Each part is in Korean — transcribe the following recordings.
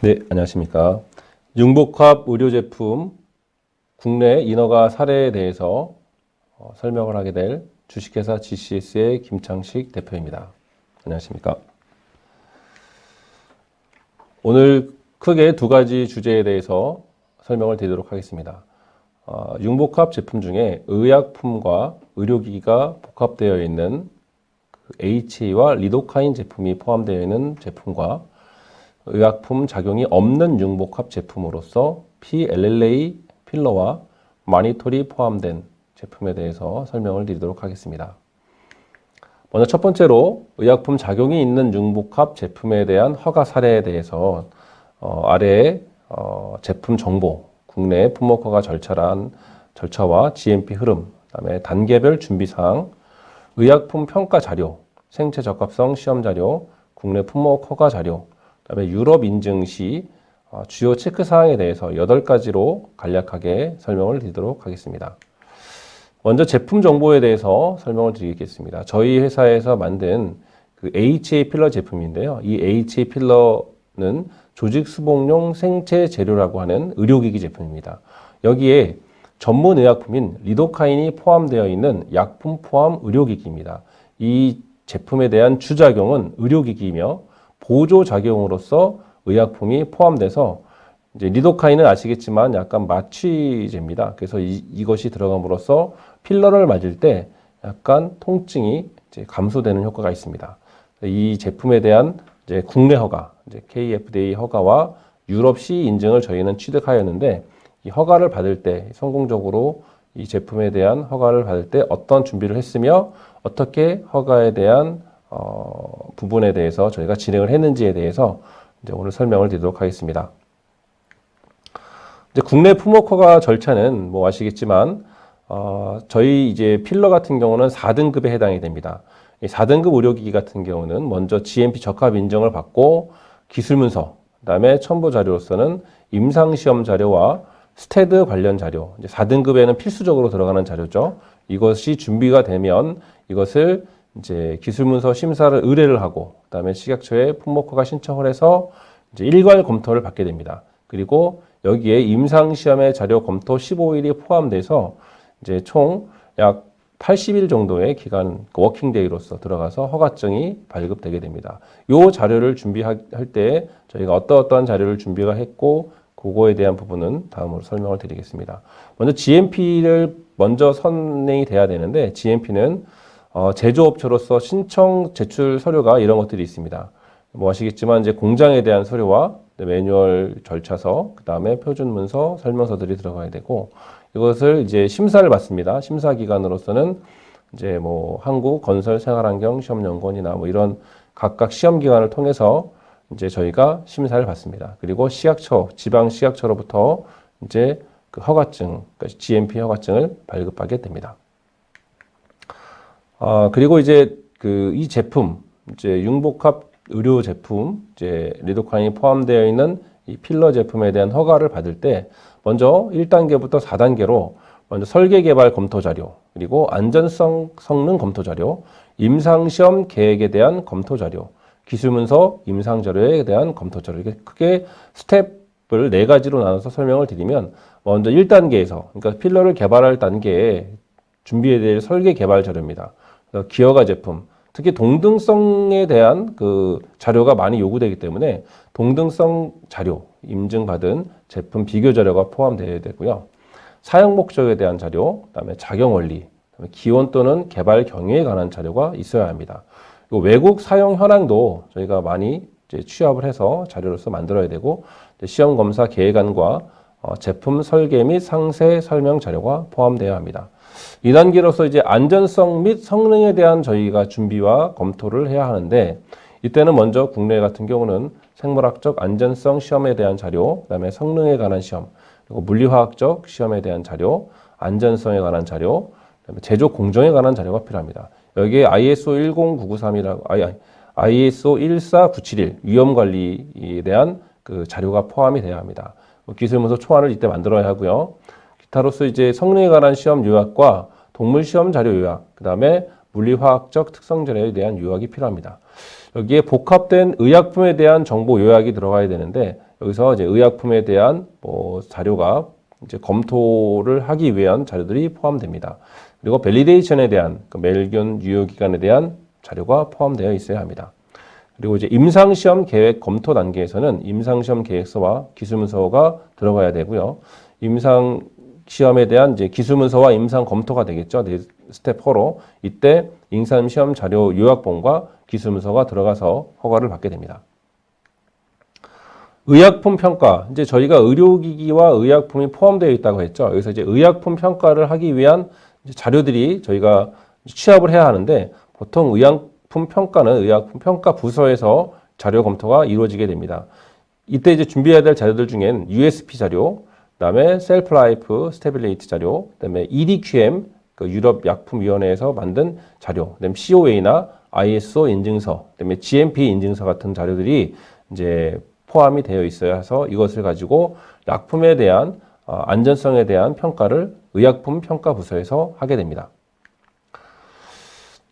네, 안녕하십니까. 융복합 의료제품 국내 인허가 사례에 대해서 설명을 하게 될 주식회사 GCS의 김창식 대표입니다. 안녕하십니까. 오늘 크게 두 가지 주제에 대해서 설명을 드리도록 하겠습니다. 융복합 제품 중에 의약품과 의료기기가 복합되어 있는 HA와 리도카인 제품이 포함되어 있는 제품과 의약품 작용이 없는 융복합 제품으로서 PLLA 필러와 마니톨이 포함된 제품에 대해서 설명을 드리도록 하겠습니다. 먼저 첫 번째로 의약품 작용이 있는 융복합 제품에 대한 허가 사례에 대해서 아래의 제품 정보, 국내 품목허가 절차와 GMP 흐름, 그다음에 단계별 준비사항, 의약품 평가 자료, 생체 적합성 시험 자료, 국내 품목허가 자료, 그다음에 유럽 인증 시 주요 체크 사항에 대해서 8가지로 간략하게 설명을 드리도록 하겠습니다. 먼저 제품 정보에 대해서 설명을 드리겠습니다. 저희 회사에서 만든 그 HA 필러 제품인데요. 이 HA 필러는 조직 수복용 생체 재료라고 하는 의료기기 제품입니다. 여기에 전문 의약품인 리도카인이 포함되어 있는 약품 포함 의료기기입니다. 이 제품에 대한 주작용은 의료기기이며 보조작용으로서 의약품이 포함돼서 이제 리도카인은 아시겠지만 약간 마취제입니다. 그래서 이것이 들어감으로써 필러를 맞을 때 약간 통증이 이제 감소되는 효과가 있습니다. 이 제품에 대한 이제 국내 허가, 이제 KFDA 허가와 유럽 CE 인증을 저희는 취득하였는데 이 허가를 받을 때 성공적으로 이 제품에 대한 허가를 받을 때 어떤 준비를 했으며 어떻게 허가에 대한 부분에 대해서 저희가 진행을 했는지에 대해서 이제 오늘 설명을 드리도록 하겠습니다. 이제 국내 품목허가 절차는 뭐 아시겠지만 저희 이제 필러 같은 경우는 4등급에 해당이 됩니다. 이 4등급 의료기기 같은 경우는 먼저 GMP 적합 인정을 받고 기술문서, 그다음에 첨부 자료로서는 임상시험 자료와 스테드 관련 자료, 이제 4등급에는 필수적으로 들어가는 자료죠. 이것이 준비가 되면 이것을 이제 기술문서 심사를 의뢰를 하고, 그다음에 식약처에 품목허가 신청을 해서 이제 일괄 검토를 받게 됩니다. 그리고 여기에 임상시험의 자료 검토 15일이 포함돼서 이제 총 약 80일 정도의 기간, 워킹데이로서 들어가서 허가증이 발급되게 됩니다. 이 자료를 준비할 때 저희가 어떠한 자료를 준비가 했고, 그거에 대한 부분은 다음으로 설명을 드리겠습니다. 먼저 GMP를 먼저 선행이 돼야 되는데, GMP는 제조업체로서 신청 제출 서류가 이런 것들이 있습니다. 뭐 아시겠지만 이제 공장에 대한 서류와 매뉴얼 절차서, 그 다음에 표준 문서, 설명서들이 들어가야 되고, 이것을 이제 심사를 받습니다. 심사 기관으로서는 이제 뭐 한국 건설 생활환경 시험연구원이나 뭐 이런 각각 시험 기관을 통해서 이제 저희가 심사를 받습니다. 그리고 식약처, 지방 식약처로부터 이제 그 허가증, 그러니까 GMP 허가증을 발급하게 됩니다. 그리고 이제 이 제품, 이제 융복합 의료 제품, 이제 리도카인이 포함되어 있는 이 필러 제품에 대한 허가를 받을 때 먼저 1단계부터 4단계로 먼저 설계 개발 검토 자료, 그리고 안전성 성능 검토 자료, 임상시험 계획에 대한 검토 자료, 기술문서 임상 자료에 대한 검토 자료, 이렇게 크게 스텝을 4가지로 나눠서 설명을 드리면 먼저 1단계에서, 그러니까 필러를 개발할 단계에 준비해야 될 설계 개발 자료입니다. 기허가 제품, 특히 동등성에 대한 그 자료가 많이 요구되기 때문에 동등성 자료, 인증받은 제품 비교 자료가 포함되어야 되고요. 사용 목적에 대한 자료, 그다음에 작용 원리, 그다음에 기원 또는 개발 경위에 관한 자료가 있어야 합니다. 외국 사용 현황도 저희가 많이 이제 취합을 해서 자료로서 만들어야 되고, 시험 검사 계획안과 제품 설계 및 상세 설명 자료가 포함되어야 합니다. 2단계로서 이제 안전성 및 성능에 대한 저희가 준비와 검토를 해야 하는데, 이때는 먼저 국내 같은 경우는 생물학적 안전성 시험에 대한 자료, 그다음에 성능에 관한 시험, 그리고 물리화학적 시험에 대한 자료, 안전성에 관한 자료, 그다음에 제조 공정에 관한 자료가 필요합니다. 여기에 ISO 10993이라고 ISO 14971 위험 관리에 대한 그 자료가 포함이 되어야 합니다. 기술문서 초안을 이때 만들어야 하고요. 기타로서 이제 성능에 관한 시험 요약과 동물 시험 자료 요약, 그 다음에 물리화학적 특성 자료에 대한 요약이 필요합니다. 여기에 복합된 의약품에 대한 정보 요약이 들어가야 되는데, 여기서 이제 의약품에 대한 뭐 자료가 이제 검토를 하기 위한 자료들이 포함됩니다. 그리고 밸리데이션에 대한 멸균 유효기간에 대한 자료가 포함되어 있어야 합니다. 그리고 이제 임상시험 계획 검토 단계에서는 임상시험 계획서와 기술문서가 들어가야 되고요. 임상시험에 대한 이제 기술문서와 임상 검토가 되겠죠. 네, 스텝 4로 이때 임상시험 자료 요약본과 기술문서가 들어가서 허가를 받게 됩니다. 의약품 평가, 이제 저희가 의료기기와 의약품이 포함되어 있다고 했죠. 여기서 이제 의약품 평가를 하기 위한 자료들이 저희가 취합을 해야 하는데 보통 의약품 평가는 의약품 평가 부서에서 자료 검토가 이루어지게 됩니다. 이때 이제 준비해야 될 자료들 중엔 USP 자료, 그다음에 셀프 라이프 스테빌리티 자료, 그다음에 EDQM 그 유럽 약품위원회에서 만든 자료, 그다음에 COA나 ISO 인증서, 그다음에 GMP 인증서 같은 자료들이 이제 포함이 되어 있어야 해서 이것을 가지고 약품에 대한 안전성에 대한 평가를 의약품 평가 부서에서 하게 됩니다.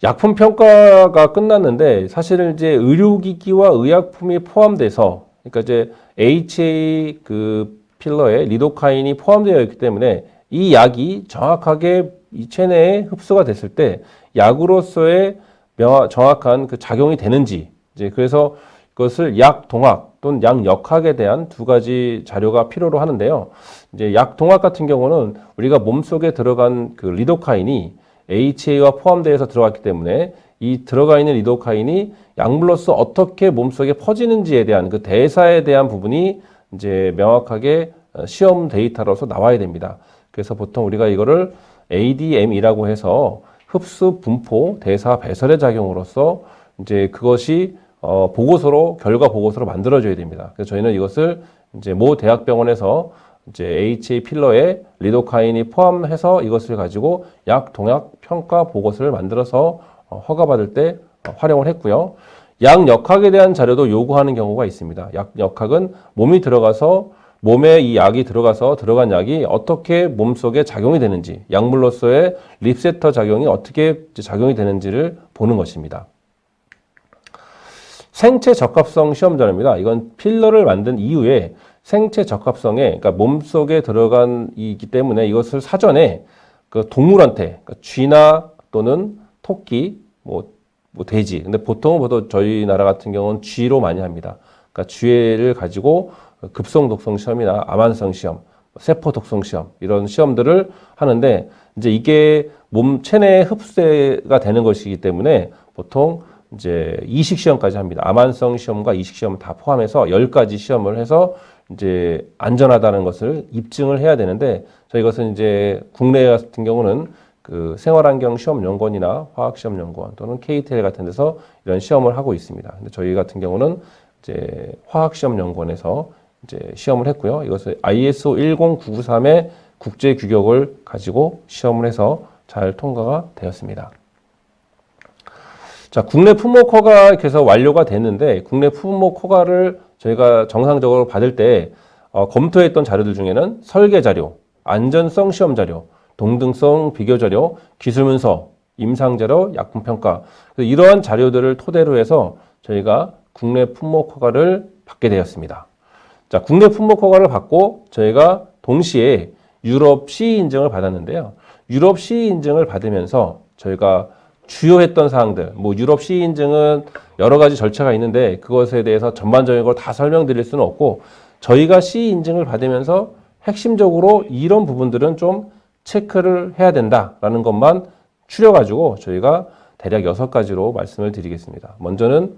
약품 평가가 끝났는데 사실은 이제 의료기기와 의약품이 포함돼서 그러니까 이제 HA 그 필러에 리도카인이 포함되어 있기 때문에 이 약이 정확하게 이 체내에 흡수가 됐을 때 약으로서의 정확한 그 작용이 되는지 이제 그래서 그것을 약동학 또는 약역학에 대한 두 가지 자료가 필요로 하는데요. 이제 약동학 같은 경우는 우리가 몸속에 들어간 그 리도카인이 HA와 포함되어서 들어갔기 때문에 이 들어가 있는 리도카인이 약물로서 어떻게 몸속에 퍼지는지에 대한 그 대사에 대한 부분이 이제 명확하게 시험 데이터로서 나와야 됩니다. 그래서 보통 우리가 이거를 ADM이라고 해서 흡수, 분포, 대사, 배설의 작용으로서 이제 그것이 보고서로 결과 보고서로 만들어져야 됩니다. 그래서 저희는 이것을 이제 모 대학병원에서 이제 HA 필러에 리도카인이 포함해서 이것을 가지고 약 동약 평가 보고서를 만들어서 허가받을 때 활용을 했고요. 약역학에 대한 자료도 요구하는 경우가 있습니다. 약역학은 몸이 들어가서 몸에 이 약이 들어가서 들어간 약이 어떻게 몸속에 작용이 되는지 약물로서의 리셉터 작용이 어떻게 작용이 되는지를 보는 것입니다. 생체 적합성 시험 자료입니다. 이건 필러를 만든 이후에 생체 적합성에 그러니까 몸속에 들어간 이기 때문에 이것을 사전에 그 동물한테 그러니까 쥐나 또는 토끼 뭐 돼지 근데 보통 저희 나라 같은 경우는 쥐로 많이 합니다. 그러니까 쥐를 가지고 급성 독성 시험이나 암환성 시험, 세포 독성 시험 이런 시험들을 하는데 이제 이게 몸 체내에 흡수가 되는 것이기 때문에 보통 이제 이식 시험까지 합니다. 암환성 시험과 이식 시험 다 포함해서 10가지 시험을 해서 이제 안전하다는 것을 입증을 해야 되는데 저희 것은 이제 국내 같은 경우는 그 생활환경시험연구원이나 화학시험연구원 또는 KTL 같은 데서 이런 시험을 하고 있습니다. 근데 저희 같은 경우는 이제 화학시험연구원에서 이제 시험을 했고요. 이것을 ISO 10993의 국제 규격을 가지고 시험을 해서 잘 통과가 되었습니다. 자, 국내 품목 허가 이렇게 해서 완료가 됐는데 국내 품목 허가를 저희가 정상적으로 받을 때 검토했던 자료들 중에는 설계 자료, 안전성 시험 자료, 동등성 비교 자료, 기술문서, 임상 자료, 약품 평가 이러한 자료들을 토대로 해서 저희가 국내 품목 허가를 받게 되었습니다. 자, 국내 품목 허가를 받고 저희가 동시에 유럽 CE 인증을 받았는데요. 유럽 CE 인증을 받으면서 저희가 주요했던 사항들, 뭐 유럽 CE 인증은 여러 가지 절차가 있는데 그것에 대해서 전반적인 걸 다 설명드릴 수는 없고 저희가 CE 인증을 받으면서 핵심적으로 이런 부분들은 좀 체크를 해야 된다라는 것만 추려가지고 저희가 대략 6가지로 말씀을 드리겠습니다. 먼저는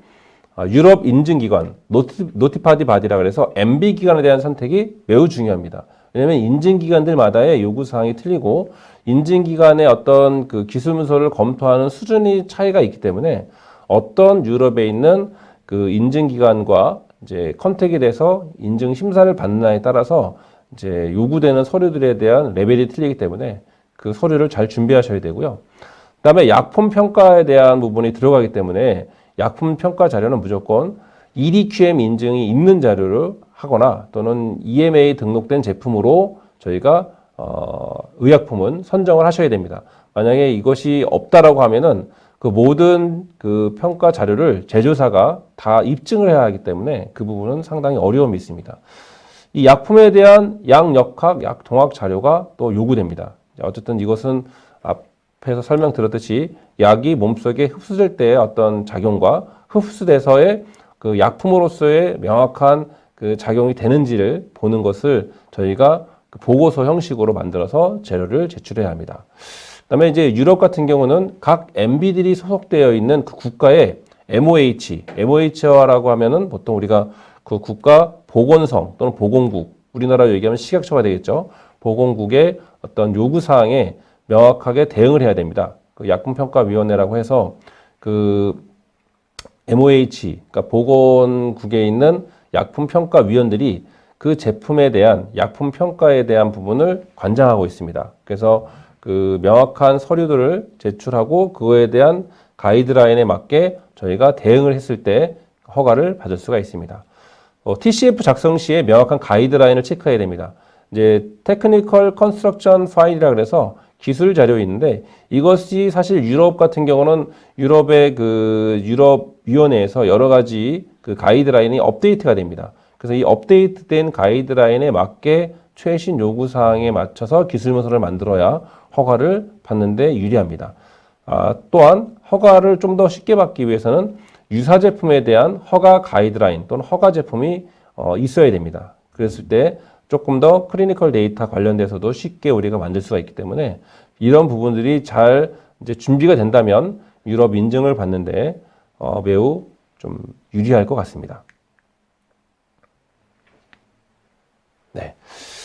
유럽 인증기관, 노티파디 바디라 그래서 MB 기관에 대한 선택이 매우 중요합니다. 왜냐하면 인증기관들마다의 요구사항이 틀리고 인증기관의 어떤 그 기술문서를 검토하는 수준이 차이가 있기 때문에 어떤 유럽에 있는 그 인증기관과 이제 컨택이 돼서 인증 심사를 받느냐에 따라서 이제 요구되는 서류들에 대한 레벨이 틀리기 때문에 그 서류를 잘 준비하셔야 되고요. 그다음에 약품 평가에 대한 부분이 들어가기 때문에 약품 평가 자료는 무조건 EDQM 인증이 있는 자료를 하거나 또는 EMA 등록된 제품으로 저희가 의약품은 선정을 하셔야 됩니다. 만약에 이것이 없다라고 하면은 그 모든 그 평가 자료를 제조사가 다 입증을 해야 하기 때문에 그 부분은 상당히 어려움이 있습니다. 이 약품에 대한 약역학, 약동학 자료가 또 요구됩니다. 어쨌든 이것은 앞에서 설명드렸듯이 약이 몸속에 흡수될 때의 어떤 작용과 흡수돼서의 그 약품으로서의 명확한 그 작용이 되는지를 보는 것을 저희가 그 보고서 형식으로 만들어서 자료를 제출해야 합니다. 그다음에 이제 유럽 같은 경우는 각 MB들이 소속되어 있는 그 국가의 MOH라고 하면은 보통 우리가 그 국가 보건성 또는 보건국, 우리나라로 얘기하면 식약처가 되겠죠. 보건국의 어떤 요구 사항에 명확하게 대응을 해야 됩니다. 그 약품평가위원회라고 해서 그 MOH, 그러니까 보건국에 있는 약품평가위원들이 그 제품에 대한 약품 평가에 대한 부분을 관장하고 있습니다. 그래서 그 명확한 서류들을 제출하고 그거에 대한 가이드라인에 맞게 저희가 대응을 했을 때 허가를 받을 수가 있습니다. TCF 작성 시에 명확한 가이드라인을 체크해야 됩니다. 이제 Technical Construction File이라 그래서 기술 자료인데 이것이 사실 유럽 같은 경우는 유럽의 그 유럽위원회에서 여러 가지 그 가이드라인이 업데이트가 됩니다. 그래서 이 업데이트된 가이드라인에 맞게 최신 요구사항에 맞춰서 기술문서를 만들어야 허가를 받는데 유리합니다. 또한 허가를 좀 더 쉽게 받기 위해서는 유사 제품에 대한 허가 가이드라인 또는 허가 제품이 있어야 됩니다. 그랬을 때 조금 더 클리니컬 데이터 관련돼서도 쉽게 우리가 만들 수가 있기 때문에 이런 부분들이 잘 이제 준비가 된다면 유럽 인증을 받는데 매우 좀 유리할 것 같습니다. 네.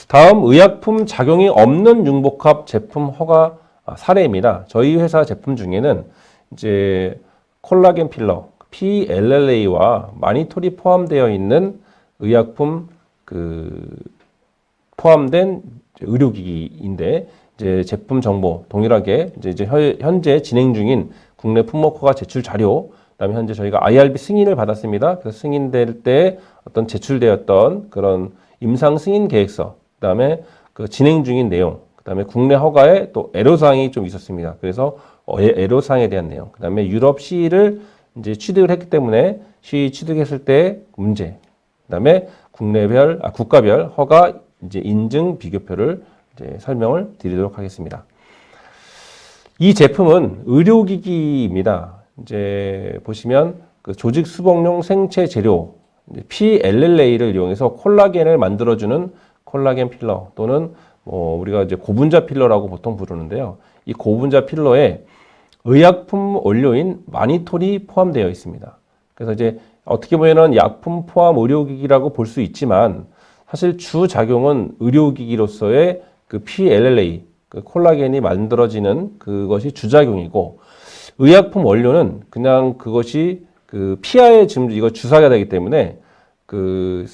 다음 의약품 작용이 없는 융복합 제품 허가 사례입니다. 저희 회사 제품 중에는 이제 콜라겐 필러, PLLA와 마니토리 포함되어 있는 의약품 포함된 의료기기인데 이제 제품 정보 동일하게 이제 현재 진행 중인 국내 품목 허가 제출 자료, 그다음에 현재 저희가 IRB 승인을 받았습니다. 그래서 승인될 때 어떤 제출되었던 그런 임상 승인 계획서, 그다음에 그 진행 중인 내용, 그다음에 국내 허가에 또 애로사항이 좀 있었습니다. 그래서 애로사항에 대한 내용, 그다음에 유럽 CE를 이제 취득을 했기 때문에 CE 취득했을 때 문제, 그다음에 국가별 허가 이제 인증 비교표를 이제 설명을 드리도록 하겠습니다. 이 제품은 의료기기입니다. 이제 보시면 그 조직 수복용 생체 재료 PLLA를 이용해서 콜라겐을 만들어주는 콜라겐 필러 또는 우리가 이제 고분자 필러라고 보통 부르는데요. 이 고분자 필러에 의약품 원료인 마니톨이 포함되어 있습니다. 그래서 이제 어떻게 보면은 약품 포함 의료기기라고 볼 수 있지만 사실 주 작용은 의료기기로서의 그 PLLA, 그 콜라겐이 만들어지는 그것이 주작용이고 의약품 원료는 그냥 그것이 그 피하에 지금 이거 주사가 되기 때문에 그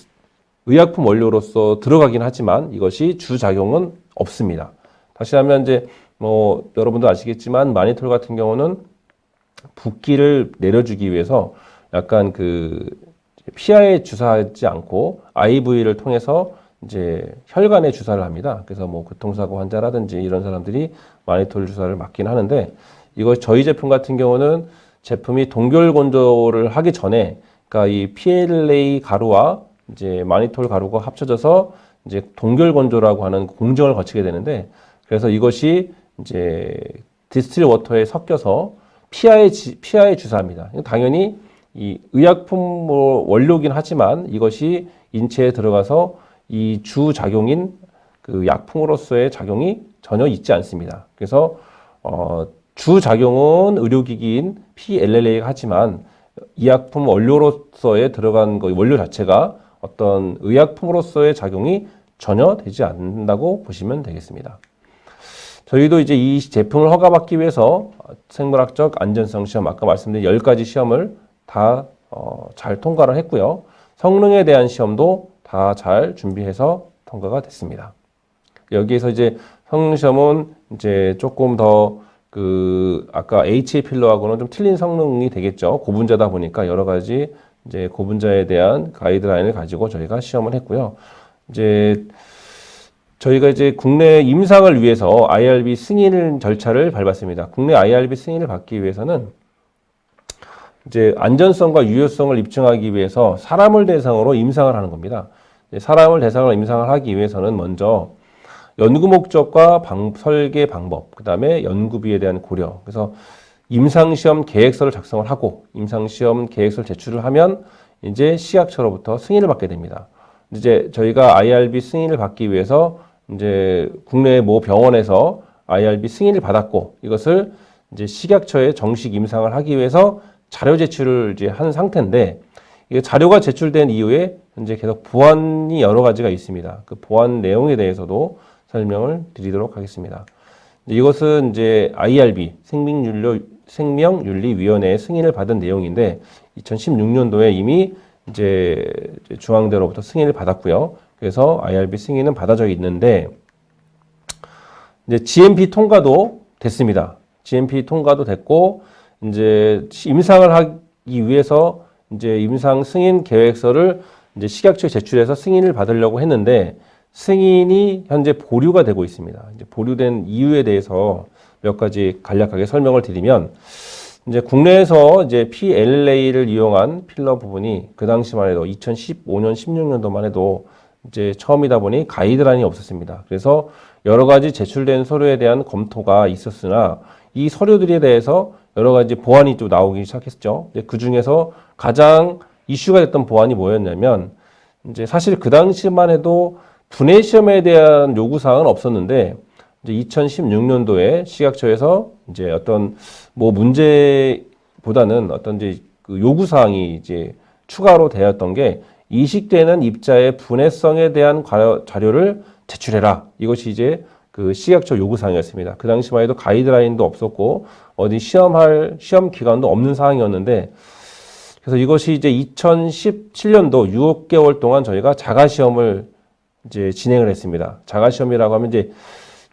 의약품 원료로서 들어가긴 하지만 이것이 주작용은 없습니다. 다시 하면 이제 여러분도 아시겠지만 마니톨 같은 경우는 붓기를 내려주기 위해서 약간 그 피하에 주사하지 않고 IV를 통해서 이제 혈관에 주사를 합니다. 그래서 교통사고 환자라든지 이런 사람들이 마니톨 주사를 맞긴 하는데 이거 저희 제품 같은 경우는 제품이 동결 건조를 하기 전에 그러니까 이 PLA 가루와 이제 마니톨 가루가 합쳐져서 이제 동결 건조라고 하는 공정을 거치게 되는데 그래서 이것이 이제 디스틸 워터에 섞여서 피하에 주사합니다. 당연히 이 의약품 원료긴 하지만 이것이 인체에 들어가서 이 주작용인 그 약품으로서의 작용이 전혀 있지 않습니다. 그래서 주작용은 의료기기인 PLLA가 하지만 이 약품 원료로서의 들어간 그 원료 자체가 어떤 의약품으로서의 작용이 전혀 되지 않는다고 보시면 되겠습니다. 저희도 이제 이 제품을 허가받기 위해서 생물학적 안전성 시험, 아까 말씀드린 10가지 시험을 다 잘 통과를 했고요. 성능에 대한 시험도 다 잘 준비해서 통과가 됐습니다. 여기에서 이제 성능 시험은 이제 조금 더 아까 HA 필러하고는 좀 틀린 성능이 되겠죠. 고분자다 보니까 여러 가지 이제 고분자에 대한 가이드라인을 가지고 저희가 시험을 했고요. 이제 저희가 이제 국내 임상을 위해서 IRB 승인 절차를 밟았습니다. 국내 IRB 승인을 받기 위해서는 이제 안전성과 유효성을 입증하기 위해서 사람을 대상으로 임상을 하는 겁니다. 사람을 대상으로 임상을 하기 위해서는 먼저 연구 목적과 설계 방법, 그 다음에 연구비에 대한 고려. 그래서 임상시험 계획서를 작성을 하고 임상시험 계획서를 제출을 하면 이제 식약처로부터 승인을 받게 됩니다. 이제 저희가 IRB 승인을 받기 위해서 이제 국내 모 병원에서 IRB 승인을 받았고 이것을 이제 식약처에 정식 임상을 하기 위해서 자료 제출을 이제 한 상태인데 이 자료가 제출된 이후에 현재 계속 보완이 여러 가지가 있습니다. 그 보완 내용에 대해서도 설명을 드리도록 하겠습니다. 이것은 이제 IRB 생명윤리위원회의 승인을 받은 내용인데 2016년도에 이미 이제 중앙대로부터 승인을 받았고요. 그래서 IRB 승인은 받아져 있는데 이제 GMP 통과도 됐습니다. GMP 통과도 됐고 이제 임상을 하기 위해서 이제 임상 승인 계획서를 이제 식약처에 제출해서 승인을 받으려고 했는데 승인이 현재 보류가 되고 있습니다. 이제 보류된 이유에 대해서 몇 가지 간략하게 설명을 드리면 이제 국내에서 이제 PLA를 이용한 필러 부분이 그 당시만 해도 2015년, 16년도만 해도 이제 처음이다 보니 가이드라인이 없었습니다. 그래서 여러 가지 제출된 서류에 대한 검토가 있었으나 이 서류들에 대해서 여러 가지 보완이 또 나오기 시작했죠. 그 중에서 가장 이슈가 됐던 보완이 뭐였냐면 이제 사실 그 당시만 해도 분해 시험에 대한 요구 사항은 없었는데 이제 2016년도에 식약처에서 이제 어떤 뭐 문제보다는 어떤 이제 그 요구 사항이 이제 추가로 되었던 게 이식되는 입자의 분해성에 대한 자료를 제출해라. 이것이 이제 그 식약처 요구 사항이었습니다. 그 당시만 해도 가이드라인도 없었고 어디 시험 기간도 없는 사항이었는데 그래서 이것이 이제 2017년도 6개월 동안 저희가 자가 시험을 이제 진행을 했습니다. 자가 시험이라고 하면 이제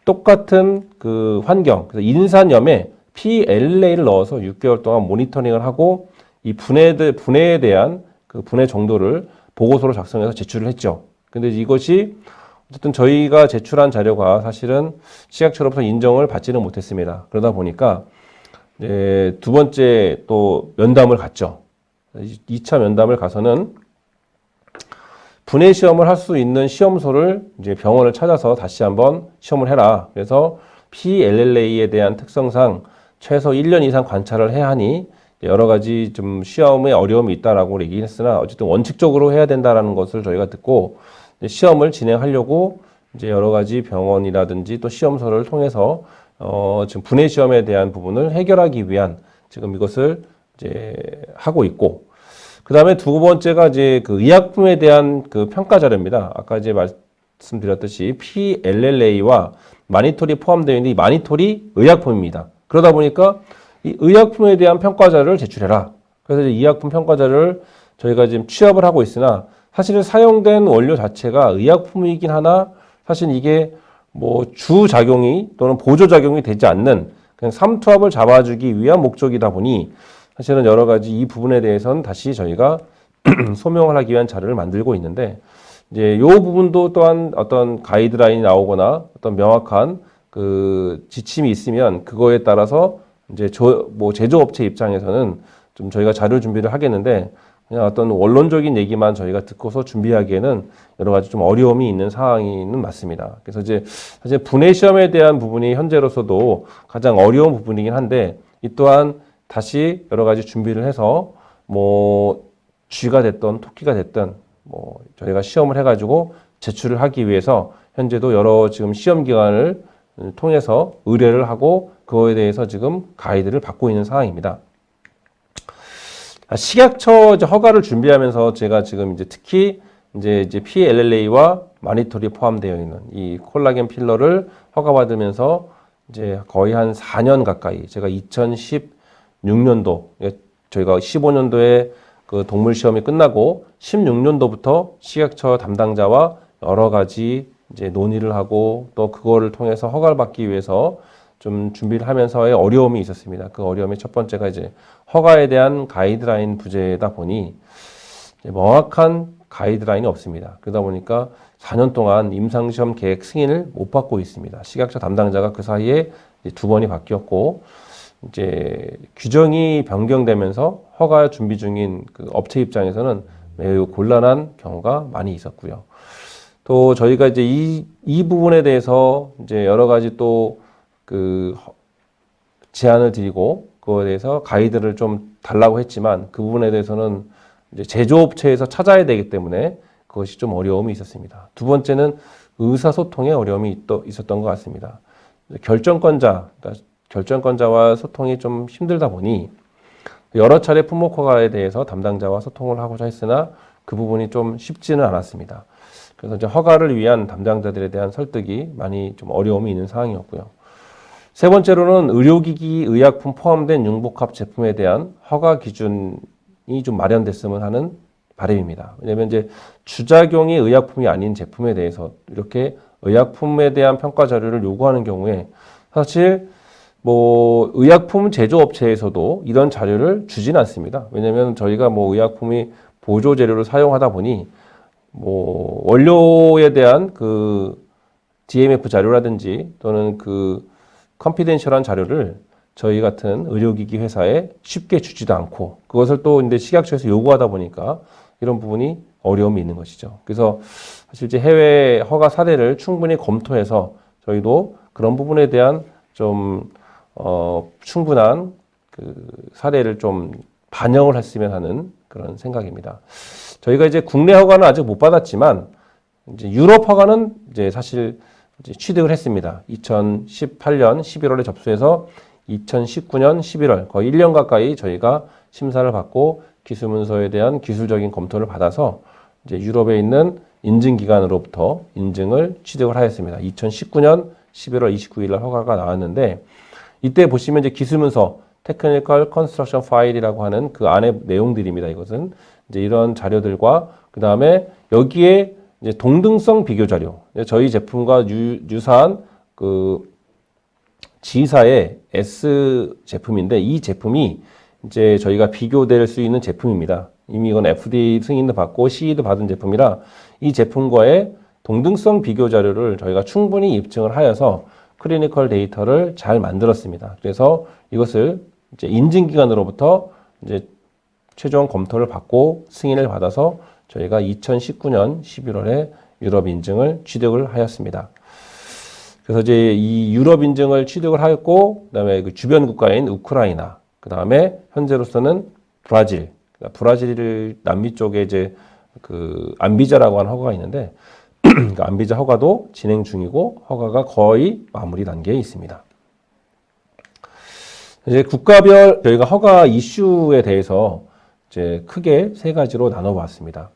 똑같은 그 환경, 그래서 인산염에 PLA를 넣어서 6개월 동안 모니터링을 하고 이 분해에 대한 그 분해 정도를 보고서로 작성해서 제출을 했죠. 근데 이것이 어쨌든 저희가 제출한 자료가 사실은 식약처로부터 인정을 받지는 못했습니다. 그러다 보니까 이제 두 번째 또 면담을 갔죠. 2차 면담을 가서는 분해 시험을 할 수 있는 시험소를 이제 병원을 찾아서 다시 한번 시험을 해라. 그래서 PLLA에 대한 특성상 최소 1년 이상 관찰을 해야 하니 여러 가지 좀 시험에 어려움이 있다라고 얘기했으나 어쨌든 원칙적으로 해야 된다라는 것을 저희가 듣고 시험을 진행하려고 이제 여러 가지 병원이라든지 또 시험소를 통해서 지금 분해 시험에 대한 부분을 해결하기 위한 지금 이것을 이제 하고 있고 그 다음에 두 번째가 이제 그 의약품에 대한 그 평가 자료입니다. 아까 이제 말씀드렸듯이 PLLA와 마니토리 포함되어 있는 이 마니토리 의약품입니다. 그러다 보니까 이 의약품에 대한 평가 자료를 제출해라. 그래서 이제 의약품 평가 자료를 저희가 지금 취합을 하고 있으나 사실은 사용된 원료 자체가 의약품이긴 하나 사실 이게 뭐 주작용이 또는 보조작용이 되지 않는 그냥 삼투압을 잡아주기 위한 목적이다 보니 사실은 여러 가지 이 부분에 대해서는 다시 저희가 소명을 하기 위한 자료를 만들고 있는데 이제 이 부분도 또한 어떤 가이드라인이 나오거나 어떤 명확한 그 지침이 있으면 그거에 따라서 이제 뭐 제조업체 입장에서는 좀 저희가 자료 준비를 하겠는데 그냥 어떤 원론적인 얘기만 저희가 듣고서 준비하기에는 여러 가지 좀 어려움이 있는 상황이는 맞습니다. 그래서 이제 사실 분해 시험에 대한 부분이 현재로서도 가장 어려운 부분이긴 한데 이 또한 다시 여러 가지 준비를 해서 뭐 쥐가 됐던 토끼가 됐던 뭐 저희가 시험을 해가지고 제출을 하기 위해서 현재도 여러 지금 시험 기관을 통해서 의뢰를 하고 그거에 대해서 지금 가이드를 받고 있는 상황입니다. 식약처 이제 허가를 준비하면서 제가 지금 이제 특히 이제 PLLA와 마니토리 포함되어 있는 이 콜라겐 필러를 허가받으면서 이제 거의 한 4년 가까이 제가 2016년도 저희가 15년도에 그 동물 시험이 끝나고 16년도부터 식약처 담당자와 여러 가지 이제 논의를 하고 또 그거를 통해서 허가를 받기 위해서 좀 준비를 하면서의 어려움이 있었습니다. 그 어려움이 첫 번째가 이제 허가에 대한 가이드라인 부재다 보니 명확한 가이드라인이 없습니다. 그러다 보니까 4년 동안 임상시험 계획 승인을 못 받고 있습니다. 식약처 담당자가 그 사이에 두 번이 바뀌었고 이제 규정이 변경되면서 허가 준비 중인 그 업체 입장에서는 매우 곤란한 경우가 많이 있었고요. 또 저희가 이제 이 부분에 대해서 이제 여러 가지 또 그 제안을 드리고 그거에 대해서 가이드를 좀 달라고 했지만 그 부분에 대해서는 이제 제조업체에서 찾아야 되기 때문에 그것이 좀 어려움이 있었습니다. 두 번째는 의사소통에 어려움이 있었던 것 같습니다. 결정권자와 소통이 좀 힘들다 보니 여러 차례 품목허가에 대해서 담당자와 소통을 하고자 했으나 그 부분이 좀 쉽지는 않았습니다. 그래서 이제 허가를 위한 담당자들에 대한 설득이 많이 좀 어려움이 있는 상황이었고요. 세 번째로는 의료기기, 의약품 포함된 융복합 제품에 대한 허가 기준이 좀 마련됐으면 하는 바람입니다. 왜냐하면 이제 주작용이 의약품이 아닌 제품에 대해서 이렇게 의약품에 대한 평가 자료를 요구하는 경우에 사실 뭐 의약품 제조업체에서도 이런 자료를 주진 않습니다. 왜냐하면 저희가 뭐 의약품이 보조 재료를 사용하다 보니 뭐 원료에 대한 그 DMF 자료라든지 또는 그 컨피덴셜한 자료를 저희 같은 의료기기 회사에 쉽게 주지도 않고 그것을 또 이제 식약처에서 요구하다 보니까 이런 부분이 어려움이 있는 것이죠. 그래서 사실 이제 해외 허가 사례를 충분히 검토해서 저희도 그런 부분에 대한 좀 충분한 그 사례를 좀 반영을 했으면 하는 그런 생각입니다. 저희가 이제 국내 허가는 아직 못 받았지만 이제 유럽 허가는 이제 사실 이제 취득을 했습니다. 2018년 11월에 접수해서 2019년 11월 거의 1년 가까이 저희가 심사를 받고 기술문서에 대한 기술적인 검토를 받아서 이제 유럽에 있는 인증기관으로부터 인증을 취득을 하였습니다. 2019년 11월 29일 날 허가가 나왔는데 이때 보시면 이제 기술문서 테크니컬 컨스트럭션 파일이라고 하는 그 안에 내용들입니다. 이것은 이제 이런 자료들과 그 다음에 여기에 이제 동등성 비교 자료. 저희 제품과 유사한 그 G사의 S 제품인데 이 제품이 이제 저희가 비교될 수 있는 제품입니다. 이미 이건 FDA 승인도 받고 CE도 받은 제품이라 이 제품과의 동등성 비교 자료를 저희가 충분히 입증을 하여서 클리니컬 데이터를 잘 만들었습니다. 그래서 이것을 이제 인증기관으로부터 이제 최종 검토를 받고 승인을 받아서 저희가 2019년 11월에 유럽 인증을 취득을 하였습니다. 그래서 이제 이 유럽 인증을 취득을 하였고, 그다음에 그 주변 국가인 우크라이나, 그다음에 현재로서는 브라질, 브라질 남미 쪽에 이제 그 안비자라고 하는 허가가 있는데, 그 안비자 허가도 진행 중이고 허가가 거의 마무리 단계에 있습니다. 이제 국가별 저희가 허가 이슈에 대해서 이제 크게 세 가지로 나눠봤습니다.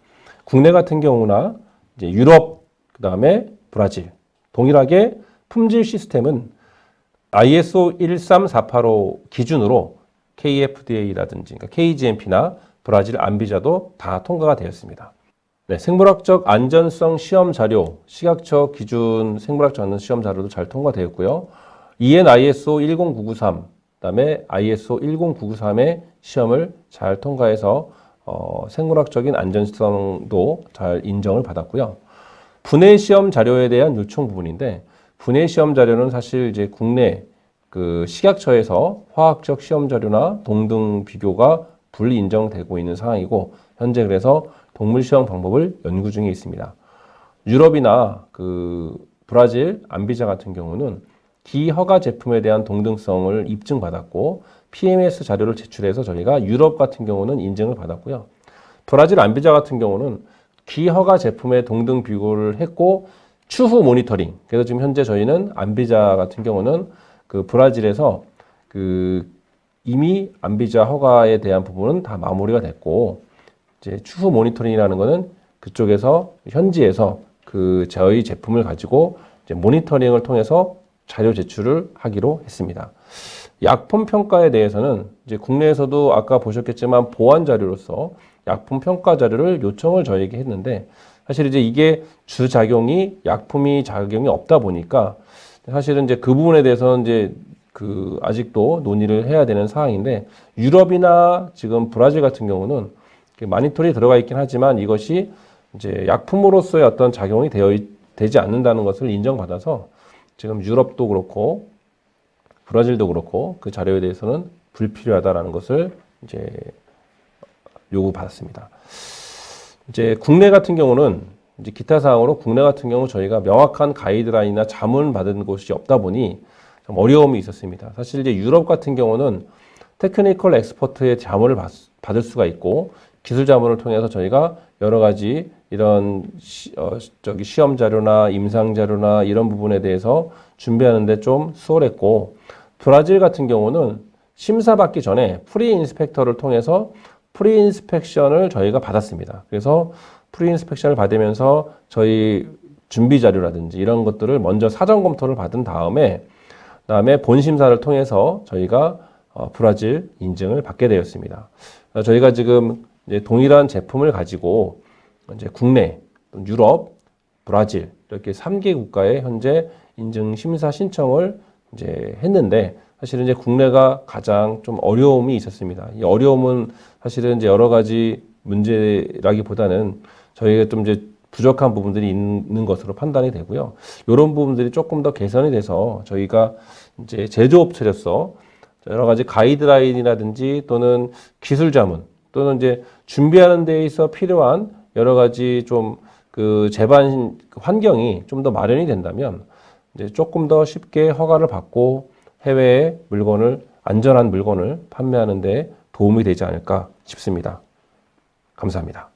국내 같은 경우나 이제 유럽, 그 다음에 브라질. 동일하게 품질 시스템은 ISO 13485 기준으로 KFDA라든지 그러니까 KGMP나 브라질 안비자도 다 통과가 되었습니다. 네, 생물학적 안전성 시험 자료, 식약처 기준 생물학적 안전 시험 자료도 잘 통과되었고요. EN ISO 10993, 그다음에 ISO 10993의 시험을 잘 통과해서 생물학적인 안전성도 잘 인정을 받았고요. 분해 시험 자료에 대한 요청 부분인데 분해 시험 자료는 사실 이제 국내 그 식약처에서 화학적 시험 자료나 동등 비교가 불인정되고 있는 상황이고 현재 그래서 동물 시험 방법을 연구 중에 있습니다. 유럽이나 그 브라질 안비자 같은 경우는 기허가 제품에 대한 동등성을 입증받았고 PMS 자료를 제출해서 저희가 유럽 같은 경우는 인증을 받았고요. 브라질 안비자 같은 경우는 기허가 제품의 동등 비교를 했고 추후 모니터링. 그래서 지금 현재 저희는 안비자 같은 경우는 그 브라질에서 그 이미 안비자 허가에 대한 부분은 다 마무리가 됐고 이제 추후 모니터링이라는 거는 그쪽에서 현지에서 그 저희 제품을 가지고 이제 모니터링을 통해서 자료 제출을 하기로 했습니다. 약품 평가에 대해서는 이제 국내에서도 아까 보셨겠지만 보완 자료로서 약품 평가 자료를 요청을 저희에게 했는데 사실 이제 이게 주작용이 약품이 작용이 없다 보니까 사실은 이제 그 부분에 대해서는 이제 그 아직도 논의를 해야 되는 상황인데 유럽이나 지금 브라질 같은 경우는 마니토리 들어가 있긴 하지만 이것이 이제 약품으로서의 어떤 작용이 되지 않는다는 것을 인정받아서 지금 유럽도 그렇고 브라질도 그렇고 그 자료에 대해서는 불필요하다라는 것을 이제 요구받았습니다. 이제 국내 같은 경우는 이제 기타 사항으로 국내 같은 경우 저희가 명확한 가이드라인이나 자문 받은 곳이 없다 보니 좀 어려움이 있었습니다. 사실 이제 유럽 같은 경우는 테크니컬 엑스퍼트의 자문을 받을 수가 있고 기술 자문을 통해서 저희가 여러 가지 이런 시험 자료나 임상 자료나 이런 부분에 대해서 준비하는데 좀 수월했고 브라질 같은 경우는 심사 받기 전에 프리 인스펙터를 통해서 프리 인스펙션을 저희가 받았습니다. 그래서 프리 인스펙션을 받으면서 저희 준비 자료라든지 이런 것들을 먼저 사전 검토를 받은 다음에 본 심사를 통해서 저희가 브라질 인증을 받게 되었습니다. 저희가 지금 이제 동일한 제품을 가지고 이제 국내, 유럽, 브라질 이렇게 3개 국가에 현재 인증 심사 신청을 이제 했는데 사실은 이제 국내가 가장 좀 어려움이 있었습니다. 이 어려움은 사실은 이제 여러 가지 문제라기보다는 저희가 좀 이제 부족한 부분들이 있는 것으로 판단이 되고요. 이런 부분들이 조금 더 개선이 돼서 저희가 이제 제조업체로서 여러 가지 가이드라인이라든지 또는 기술 자문 또는 이제 준비하는 데 있어 필요한 여러 가지 좀 그 제반 환경이 좀 더 마련이 된다면 이제 조금 더 쉽게 허가를 받고 해외에 안전한 물건을 판매하는 데 도움이 되지 않을까 싶습니다. 감사합니다.